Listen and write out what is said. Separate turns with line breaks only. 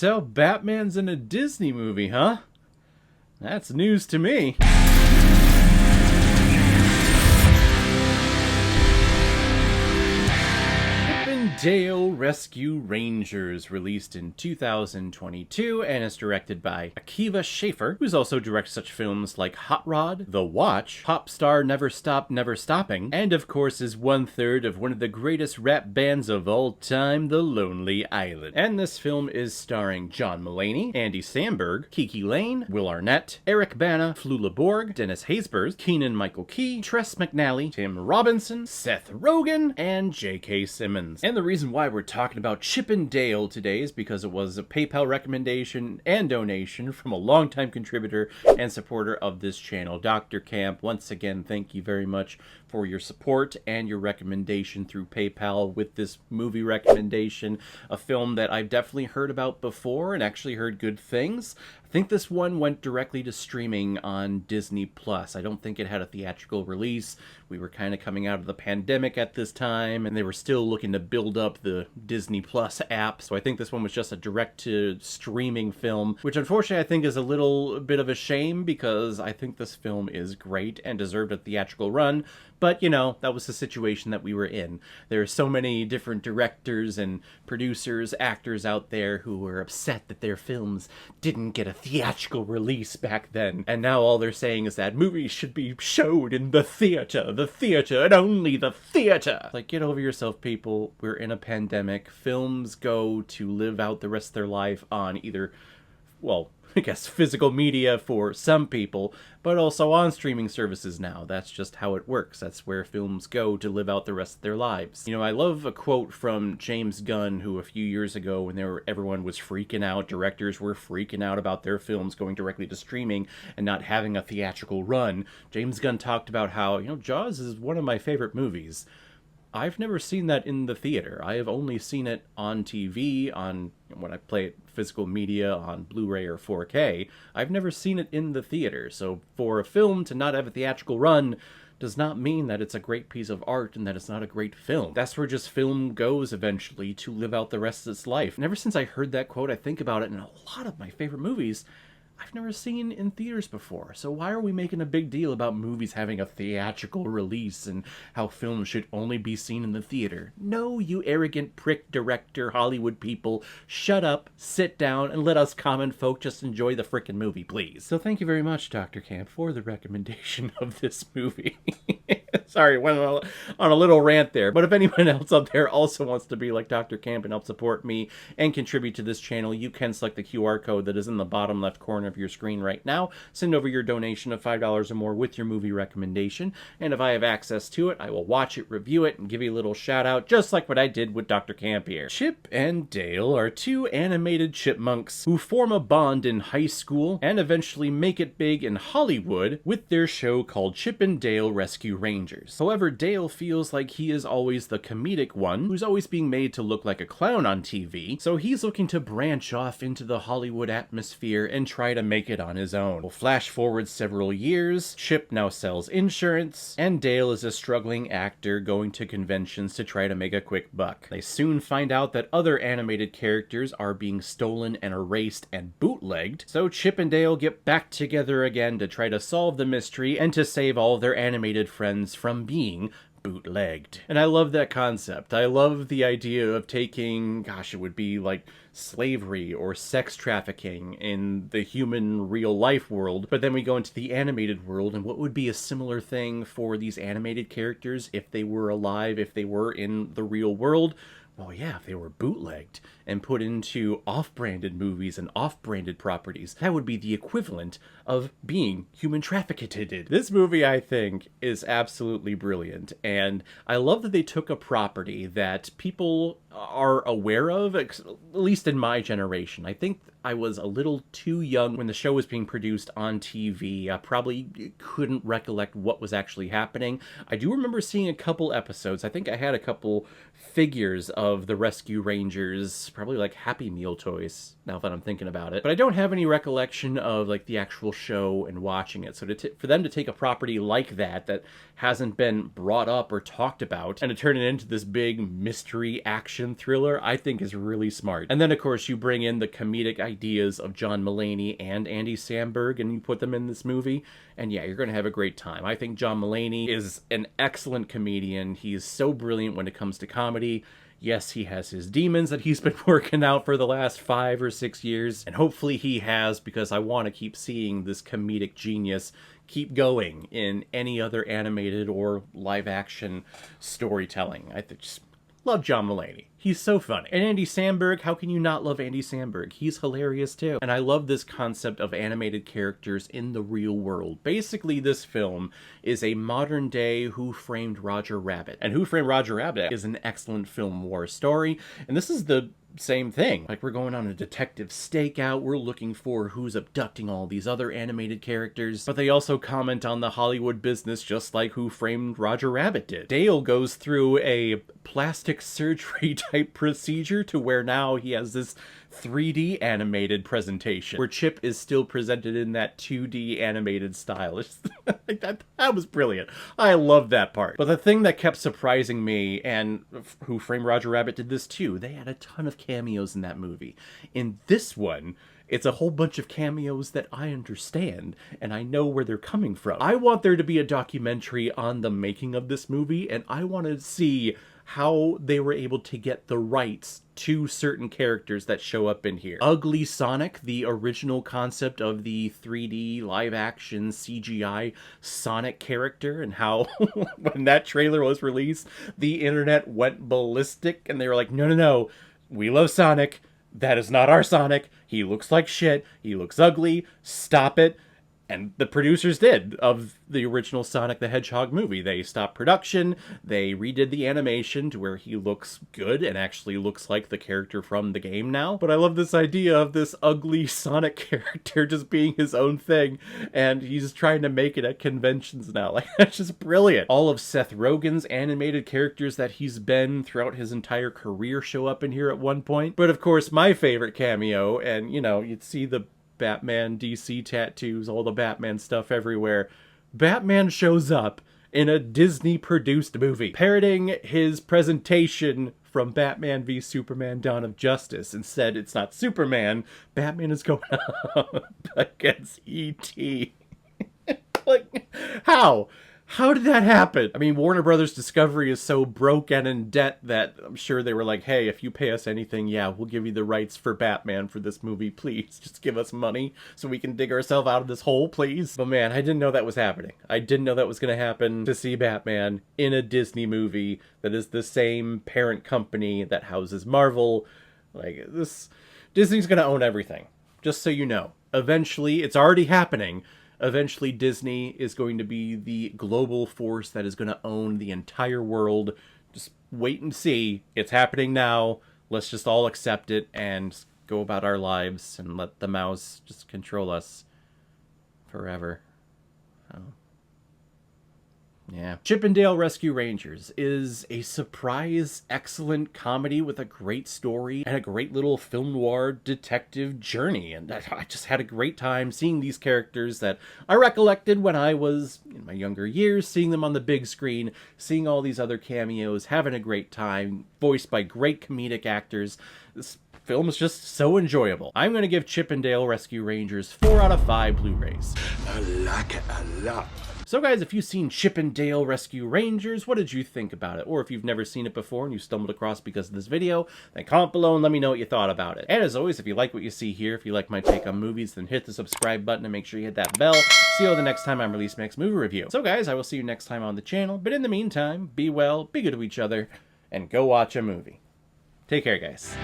So Batman's in a Disney movie, huh? That's news to me. Dale Rescue Rangers, released in 2022 and is directed by Akiva Schaffer, who's also directed such films like Hot Rod, The Watch, Pop Star Never Stop Never Stopping, and of course is one-third of one of the greatest rap bands of all time, The Lonely Island. And this film is starring John Mulaney, Andy Samberg, Kiki Lane, Will Arnett, Eric Bana, Flula Borg, Dennis Haysbert, Keenan Michael Key, Tress McNally, Tim Robinson, Seth Rogen, and J.K. Simmons. And the reason why we're talking about Chip and Dale today is because it was a PayPal recommendation and donation from a longtime contributor and supporter of this channel, Dr. Camp. Once again, thank you very much for your support and your recommendation through PayPal with this movie recommendation, a film that I've definitely heard about before and actually heard good things. I think this one went directly to streaming on Disney Plus. I don't think it had a theatrical release. We were kind of coming out of the pandemic at this time, and they were still looking to build up the Disney Plus app, so I think this one was just a direct-to-streaming film, which unfortunately I think is a little bit of a shame, because I think this film is great and deserved a theatrical run. But, you know, that was the situation that we were in. There are so many different directors and producers, actors out there who were upset that their films didn't get a theatrical release back then. And now all they're saying is that movies should be showed in the theater, and only the theater. Like, get over yourself, people. We're in a pandemic. Films go to live out the rest of their life on either, well, I guess physical media for some people, but also on streaming services now. That's just how it works. That's where films go to live out the rest of their lives. You know, I love a quote from James Gunn, who a few years ago, when everyone was freaking out, directors were freaking out about their films going directly to streaming and not having a theatrical run. James Gunn talked about how, you know, Jaws is one of my favorite movies. I've never seen that in the theater. I have only seen it on TV, when I play it physical media on Blu-ray or 4K. I've never seen it in the theater. So for a film to not have a theatrical run does not mean that it's a great piece of art and that it's not a great film. That's where just film goes eventually to live out the rest of its life. And ever since I heard that quote, I think about it in a lot of my favorite movies I've never seen in theaters before. So why are we making a big deal about movies having a theatrical release and how films should only be seen in the theater? No, you arrogant prick director Hollywood people, shut up, sit down, and let us common folk just enjoy the frickin' movie, please. So thank you very much, Dr. Camp, for the recommendation of this movie. Sorry, went on a little rant there, but if anyone else out there also wants to be like Dr. Camp and help support me and contribute to this channel, you can select the QR code that is in the bottom left corner of your screen right now. Send over your donation of $5 or more with your movie recommendation, and if I have access to it, I will watch it, review it, and give you a little shout out, just like what I did with Dr. Camp here. Chip and Dale are two animated chipmunks who form a bond in high school and eventually make it big in Hollywood with their show called Chip and Dale Rescue Rangers. However, Dale feels like he is always the comedic one, who's always being made to look like a clown on TV, so he's looking to branch off into the Hollywood atmosphere and try to make it on his own. We'll flash forward several years. Chip now sells insurance, and Dale is a struggling actor going to conventions to try to make a quick buck. They soon find out that other animated characters are being stolen and erased and bootlegged, so Chip and Dale get back together again to try to solve the mystery and to save all their animated friends from being bootlegged. And I love that concept. I love the idea of taking, gosh, it would be like slavery or sex trafficking in the human real life world, but then we go into the animated world, and what would be a similar thing for these animated characters if they were alive, if they were in the real world? Well, yeah, if they were bootlegged and put into off-branded movies and off-branded properties, that would be the equivalent of being human trafficked. This movie, I think, is absolutely brilliant, and I love that they took a property that people are aware of, at least in my generation. I think I was a little too young when the show was being produced on TV. I probably couldn't recollect what was actually happening. I do remember seeing a couple episodes. I think I had a couple figures of the Rescue Rangers, probably like Happy Meal toys, now that I'm thinking about it. But I don't have any recollection of like the actual show and watching it. So for them to take a property like that hasn't been brought up or talked about and to turn it into this big mystery action action thriller, I think is really smart. And then, of course, you bring in the comedic ideas of John Mulaney and Andy Samberg, and you put them in this movie, and yeah, you're going to have a great time. I think John Mulaney is an excellent comedian. He's so brilliant when it comes to comedy. Yes, he has his demons that he's been working out for the last 5 or 6 years, and hopefully he has, because I want to keep seeing this comedic genius keep going in any other animated or live-action storytelling. I just love John Mulaney. He's so funny. And Andy Samberg, how can you not love Andy Samberg? He's hilarious too. And I love this concept of animated characters in the real world. Basically, this film is a modern day Who Framed Roger Rabbit. And Who Framed Roger Rabbit is an excellent film war story. And this is the same thing. Like, we're going on a detective stakeout, we're looking for who's abducting all these other animated characters, but they also comment on the Hollywood business just like Who Framed Roger Rabbit did. Dale goes through a plastic surgery type procedure to where now he has this 3D animated presentation where Chip is still presented in that 2D animated style. It's that was brilliant. I love that part. But the thing that kept surprising me, and Who Framed Roger Rabbit did this too, they had a ton of cameos in that movie. In this one, it's a whole bunch of cameos that I understand, and I know where they're coming from. I want there to be a documentary on the making of this movie, and I want to see how they were able to get the rights to certain characters that show up in here. Ugly Sonic, the original concept of the 3D live-action CGI Sonic character, and how when that trailer was released, the internet went ballistic, and they were like, no, we love Sonic. That is not our Sonic. He looks like shit. He looks ugly. Stop it. And the producers did, of the original Sonic the Hedgehog movie. They stopped production, they redid the animation to where he looks good and actually looks like the character from the game now. But I love this idea of this ugly Sonic character just being his own thing, and he's trying to make it at conventions now. Like, that's just brilliant. All of Seth Rogen's animated characters that he's been throughout his entire career show up in here at one point. But of course, my favorite cameo, and you know, you'd see the Batman DC tattoos, all the Batman stuff everywhere. Batman shows up in a Disney-produced movie, parroting his presentation from Batman v Superman Dawn of Justice. Instead, it's not Superman. Batman is going up against E.T. Like, how? How did that happen? I mean, Warner Brothers Discovery is so broke and in debt that I'm sure they were like, hey, if you pay us anything, yeah, we'll give you the rights for Batman for this movie, please. Just give us money so we can dig ourselves out of this hole, please. But man, I didn't know that was happening. I didn't know that was going to happen, to see Batman in a Disney movie that is the same parent company that houses Marvel. Like, this, Disney's going to own everything. Just so you know. Eventually, it's already happening. Eventually, Disney is going to be the global force that is going to own the entire world. Just wait and see. It's happening now. Let's just all accept it and go about our lives and let the mouse just control us forever. Oh. Yeah. Chip 'n Dale Rescue Rangers is a surprise, excellent comedy with a great story and a great little film noir detective journey. And I just had a great time seeing these characters that I recollected when I was in my younger years, seeing them on the big screen, seeing all these other cameos, having a great time, voiced by great comedic actors. This film is just so enjoyable. I'm going to give Chip 'n Dale Rescue Rangers 4 out of 5 Blu-rays.
I like it a lot.
So guys, if you've seen Chip 'n Dale Rescue Rangers, what did you think about it? Or if you've never seen it before and you stumbled across because of this video, then comment below and let me know what you thought about it. And as always, if you like what you see here, if you like my take on movies, then hit the subscribe button and make sure you hit that bell. See you the next time I release my next movie review. So guys, I will see you next time on the channel, but in the meantime, be well, be good to each other, and go watch a movie. Take care, guys.